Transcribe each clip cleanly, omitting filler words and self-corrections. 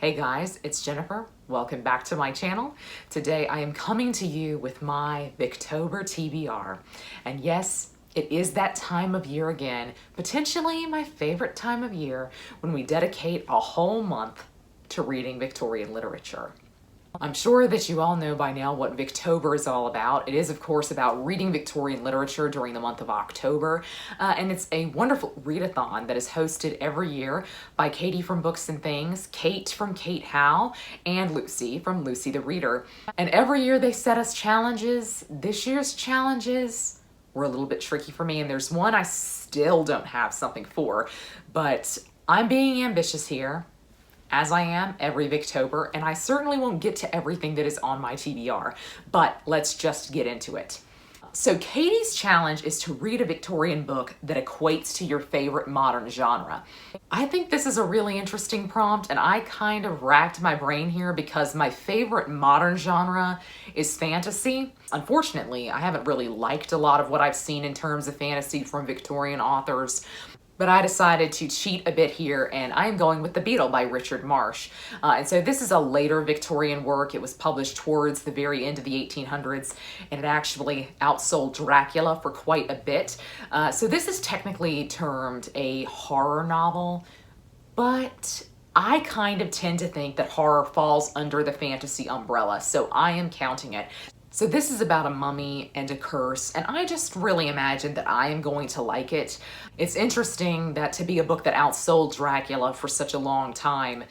Hey guys, it's Jennifer. Welcome back to my channel. Today I am coming to you with my Victober TBR. And yes, it is that time of year again, potentially my favorite time of year, when we dedicate a whole month to reading Victorian literature. I'm sure that you all know by now what Victober is all about. It is, of course, about reading Victorian literature during the month of October, and it's a wonderful readathon that is hosted every year by Katie from Books and Things, Kate from Kate How, and Lucy from Lucy the Reader. And every year they set us challenges. This year's challenges were a little bit tricky for me, and there's one I still don't have something for, but I'm being ambitious here, as I am every Victober, and I certainly won't get to everything that is on my TBR, but let's just get into it. So Katie's challenge is to read a Victorian book that equates to your favorite modern genre. I think this is a really interesting prompt, and I kind of racked my brain here because my favorite modern genre is fantasy. Unfortunately, I haven't really liked a lot of what I've seen in terms of fantasy from Victorian authors, but I decided to cheat a bit here, and I am going with The Beetle by Richard Marsh. And so this is a later Victorian work. It was published towards the very end of the 1800s, and it actually outsold Dracula for quite a bit. So this is technically termed a horror novel, but I kind of tend to think that horror falls under the fantasy umbrella, so I am counting it. So this is about a mummy and a curse, and I just really imagine that I am going to like it. It's interesting that to be a book that outsold Dracula for such a long time,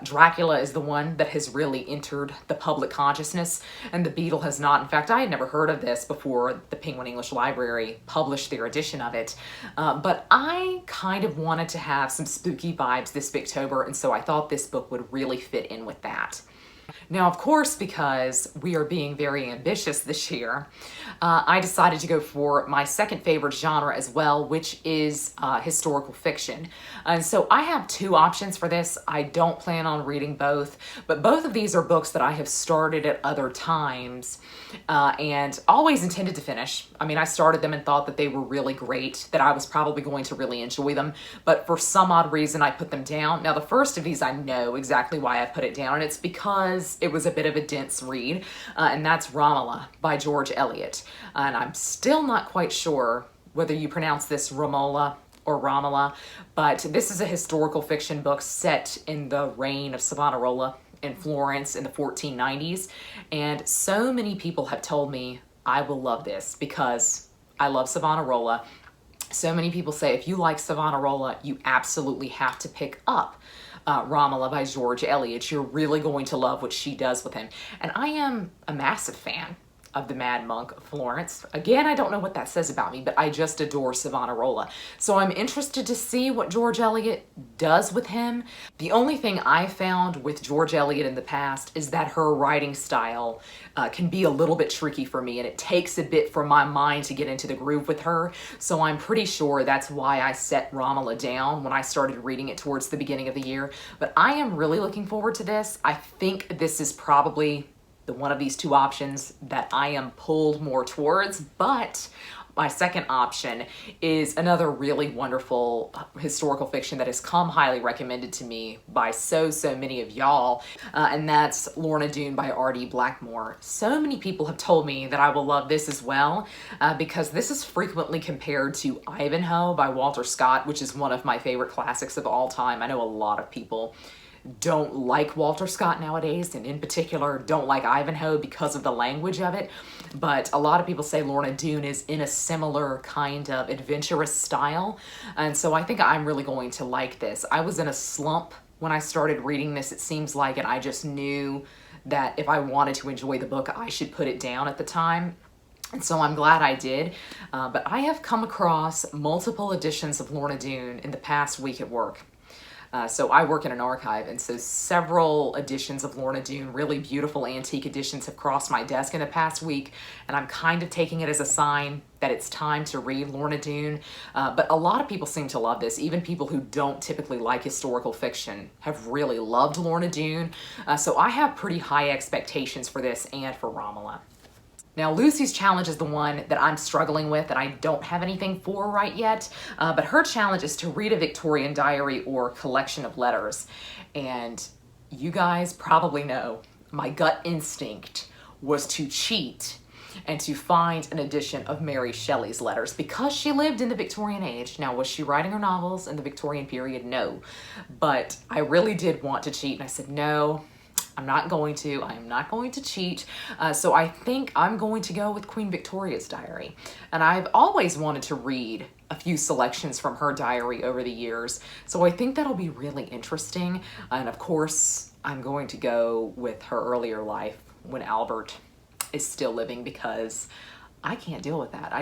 Dracula is the one that has really entered the public consciousness, and The Beetle has not. In fact, I had never heard of this before the Penguin English Library published their edition of it. But I kind of wanted to have some spooky vibes this Victober, and so I thought this book would really fit in with that. Now, of course, because we are being very ambitious this year, I decided to go for my second favorite genre as well, which is historical fiction. And so I have two options for this. I don't plan on reading both, but both of these are books that I have started at other times and always intended to finish. I mean, I started them and thought that they were really great, that I was probably going to really enjoy them, but for some odd reason I put them down. Now, the first of these, I know exactly why I put it down, and it's because it was a bit of a dense read, and that's Romola by George Eliot. And I'm still not quite sure whether you pronounce this Romola or Romola, but this is a historical fiction book set in the reign of Savonarola in Florence in the 1490s, and so many people have told me I will love this because I love Savonarola. So many people say if you like Savonarola, you absolutely have to pick up Romola by George Eliot. You're really going to love what she does with him. And I am a massive fan of the Mad Monk of Florence. Again, I don't know what that says about me, but I just adore Savonarola. So I'm interested to see what George Eliot does with him. The only thing I found with George Eliot in the past is that her writing style can be a little bit tricky for me, and it takes a bit for my mind to get into the groove with her. So I'm pretty sure that's why I set Romola down when I started reading it towards the beginning of the year. But I am really looking forward to this. I think this is probably the one of these two options that I am pulled more towards, but my second option is another really wonderful historical fiction that has come highly recommended to me by so many of y'all, and that's Lorna Dune by R.D. Blackmore. So many people have told me that I will love this as well, because this is frequently compared to Ivanhoe by Walter Scott, which is one of my favorite classics of all time. I know a lot of people don't like Walter Scott nowadays, and in particular don't like Ivanhoe because of the language of it, but a lot of people say Lorna Dune is in a similar kind of adventurous style, and so I think I'm really going to like this. I was in a slump when I started reading this, it seems like, and I just knew that if I wanted to enjoy the book, I should put it down at the time. And so I'm glad I did, but I have come across multiple editions of Lorna Dune in the past week at work. So I work in an archive, and so several editions of Lorna Dune, really beautiful antique editions, have crossed my desk in the past week, and I'm kind of taking it as a sign that it's time to read Lorna Dune. But a lot of people seem to love this. Even people who don't typically like historical fiction have really loved Lorna Dune. So I have pretty high expectations for this and for Romola. Now, Lucy's challenge is the one that I'm struggling with, and I don't have anything for right yet, but her challenge is to read a Victorian diary or collection of letters. And you guys probably know my gut instinct was to cheat and to find an edition of Mary Shelley's letters because she lived in the Victorian age. Now, was she writing her novels in the Victorian period? No. But I really did want to cheat, and I said, no, I'm not going to. I am not going to cheat. So I think I'm going to go with Queen Victoria's diary. And I've always wanted to read a few selections from her diary over the years. So I think that'll be really interesting. And of course, I'm going to go with her earlier life when Albert is still living, because I can't deal with that.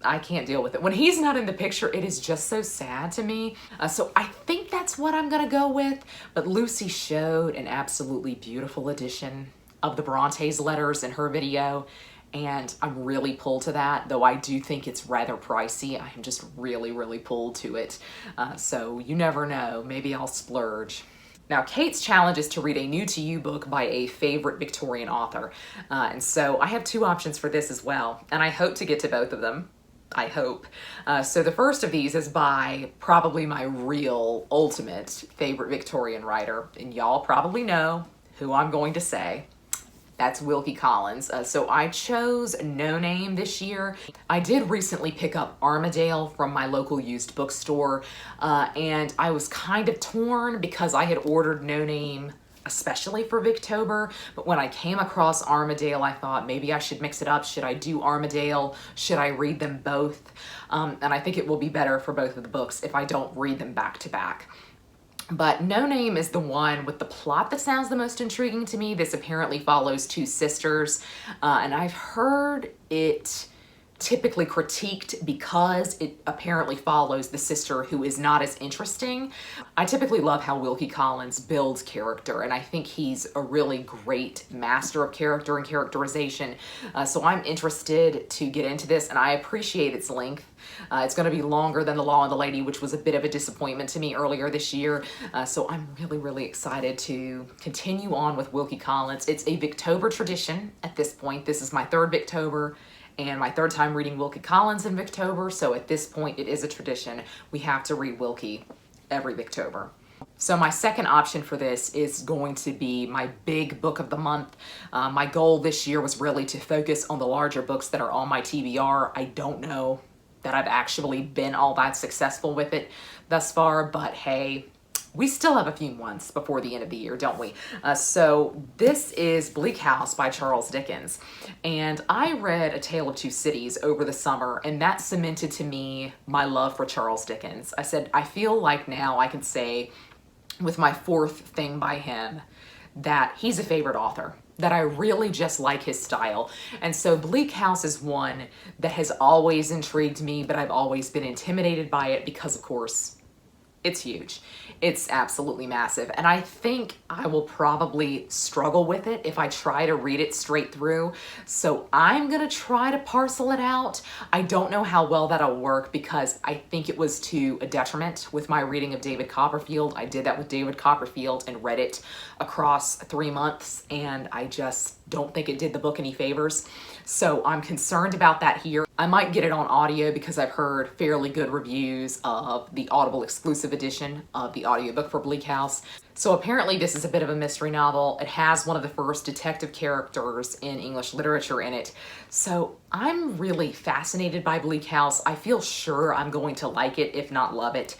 I can't deal with it. When he's not in the picture, it is just so sad to me. So I think that's what I'm gonna go with. But Lucy showed an absolutely beautiful edition of the Bronte's letters in her video, and I'm really pulled to that, though I do think it's rather pricey. I'm just really, really pulled to it. So you never know, maybe I'll splurge. Now, Kate's challenge is to read a new to you book by a favorite Victorian author. And so I have two options for this as well, and I hope to get to both of them. I hope. So the first of these is by probably my real ultimate favorite Victorian writer, and y'all probably know who I'm going to say. That's Wilkie Collins. So I chose No Name this year. I did recently pick up Armadale from my local used bookstore, and I was kind of torn because I had ordered No Name especially for Victober, but when I came across Armadale, I thought maybe I should mix it up. Should I do Armadale? Should I read them both? And I think it will be better for both of the books if I don't read them back to back. But No Name is the one with the plot that sounds the most intriguing to me. This apparently follows two sisters, and I've heard it typically critiqued because it apparently follows the sister who is not as interesting. I typically love how Wilkie Collins builds character, and I think he's a really great master of character and characterization. So I'm interested to get into this, and I appreciate its length. It's going to be longer than The Law and the Lady, which was a bit of a disappointment to me earlier this year. So I'm really, really excited to continue on with Wilkie Collins. It's a Victober tradition at this point. This is my third Victober and my third time reading Wilkie Collins in Victober. So at this point, it is a tradition. We have to read Wilkie every Victober. So my second option for this is going to be my big book of the month. My goal this year was really to focus on the larger books that are on my TBR. I don't know that I've actually been all that successful with it thus far, but hey, we still have a few months before the end of the year, don't we? So this is Bleak House by Charles Dickens. And I read A Tale of Two Cities over the summer, and that cemented to me my love for Charles Dickens. I said, I feel like now I can say with my fourth thing by him that he's a favorite author, that I really just like his style. And so Bleak House is one that has always intrigued me, but I've always been intimidated by it because, of course, it's huge. It's absolutely massive. And I think I will probably struggle with it if I try to read it straight through. So I'm gonna try to parcel it out. I don't know how well that'll work because I think it was to a detriment with my reading of David Copperfield. I did that with David Copperfield and read it across 3 months, and I just don't think it did the book any favors. So I'm concerned about that here. I might get it on audio because I've heard fairly good reviews of the Audible exclusive edition of the audiobook for Bleak House. So apparently this is a bit of a mystery novel. It has one of the first detective characters in English literature in it. So I'm really fascinated by Bleak House. I feel sure I'm going to like it, if not love it.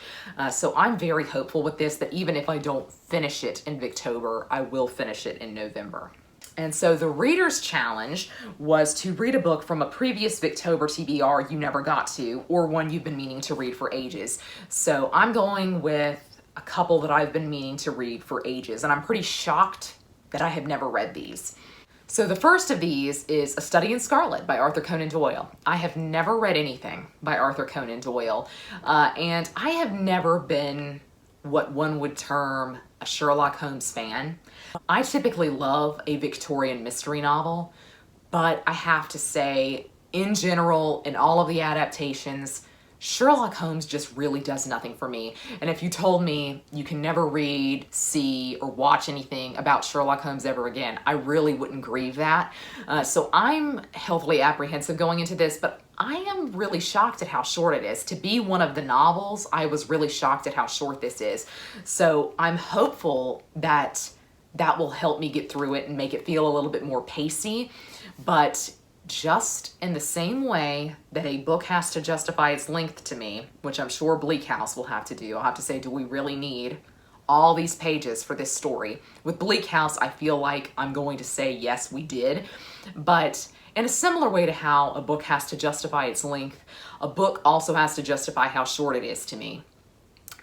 So I'm very hopeful with this that even if I don't finish it in Victober, I will finish it in November. And so the reader's challenge was to read a book from a previous Victober TBR you never got to, or one you've been meaning to read for ages. So I'm going with a couple that I've been meaning to read for ages, and I'm pretty shocked that I have never read these. So the first of these is A Study in Scarlet by Arthur Conan Doyle. I have never read anything by Arthur Conan Doyle, and I have never been what one would term a Sherlock Holmes fan. I typically love a Victorian mystery novel, but I have to say, in general, in all of the adaptations, Sherlock Holmes just really does nothing for me. And if you told me you can never read, see, or watch anything about Sherlock Holmes ever again, I really wouldn't grieve that. So I'm healthily apprehensive going into this, but I am really shocked at how short it is. To be one of the novels, I was really shocked at how short this is. So I'm hopeful that that will help me get through it and make it feel a little bit more pacey. But just in the same way that a book has to justify its length to me, which I'm sure Bleak House will have to do, I'll have to say, do we really need all these pages for this story? With Bleak House, I feel like I'm going to say, yes, we did. But in a similar way to how a book has to justify its length, a book also has to justify how short it is to me.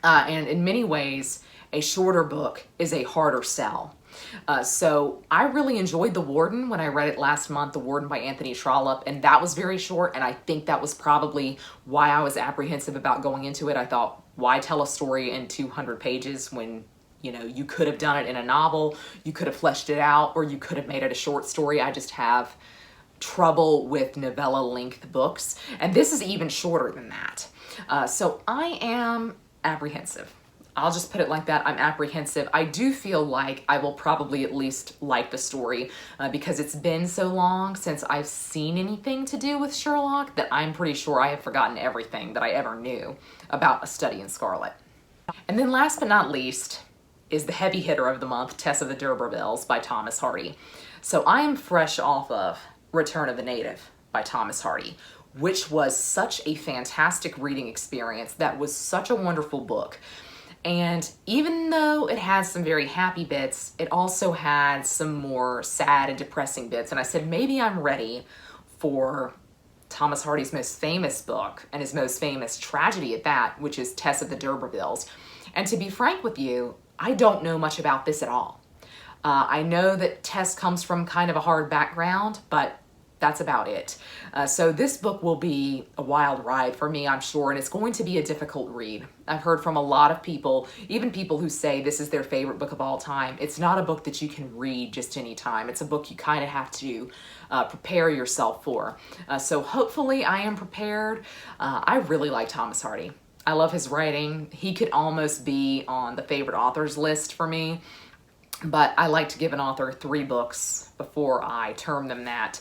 And in many ways, a shorter book is a harder sell. So I really enjoyed The Warden when I read it last month, The Warden by Anthony Trollope, and that was very short, and I think that was probably why I was apprehensive about going into it. I thought, why tell a story in 200 pages when, you know, you could have done it in a novel, you could have fleshed it out, or you could have made it a short story. I just have trouble with novella length books, and this is even shorter than that. So I am apprehensive. I'll just put it like that. I'm apprehensive. I do feel like I will probably at least like the story because it's been so long since I've seen anything to do with Sherlock that I'm pretty sure I have forgotten everything that I ever knew about A Study in Scarlet. And then last but not least is the heavy hitter of the month, Tess of the D'Urbervilles by Thomas Hardy. So I am fresh off of Return of the Native by Thomas Hardy, which was such a fantastic reading experience. That was such a wonderful book. And even though it has some very happy bits, it also had some more sad and depressing bits. And I said, maybe I'm ready for Thomas Hardy's most famous book, and his most famous tragedy at that, which is Tess of the D'Urbervilles. And to be frank with you, I don't know much about this at all. I know that Tess comes from kind of a hard background, but that's about it. So this book will be a wild ride for me, I'm sure, and it's going to be a difficult read. I've heard from a lot of people, even people who say this is their favorite book of all time. It's not a book that you can read just any time. It's a book you kind of have to prepare yourself for. So hopefully I am prepared. I really like Thomas Hardy. I love his writing. He could almost be on the favorite authors list for me. But I like to give an author 3 books before I term them that.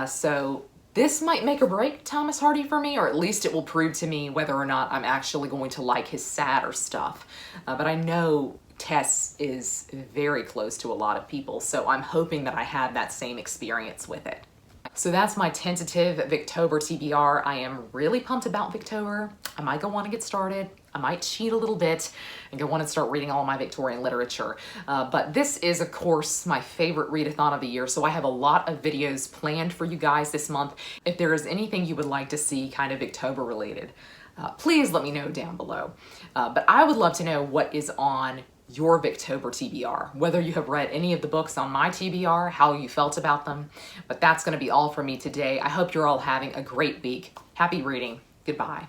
So this might make or break Thomas Hardy for me, or at least it will prove to me whether or not I'm actually going to like his sadder stuff. But I know Tess is very close to a lot of people, so I'm hoping that I have that same experience with it. So that's my tentative Victober TBR. I am really pumped about Victober. I might go on and get started. I might cheat a little bit and go on and start reading all my Victorian literature. But this is, of course, my favorite readathon of the year, so I have a lot of videos planned for you guys this month. If there is anything you would like to see kind of Victober related, please let me know down below. But I would love to know what is on your Victober TBR, whether you have read any of the books on my TBR, how you felt about them. But that's going to be all for me today. I hope you're all having a great week. Happy reading. Goodbye.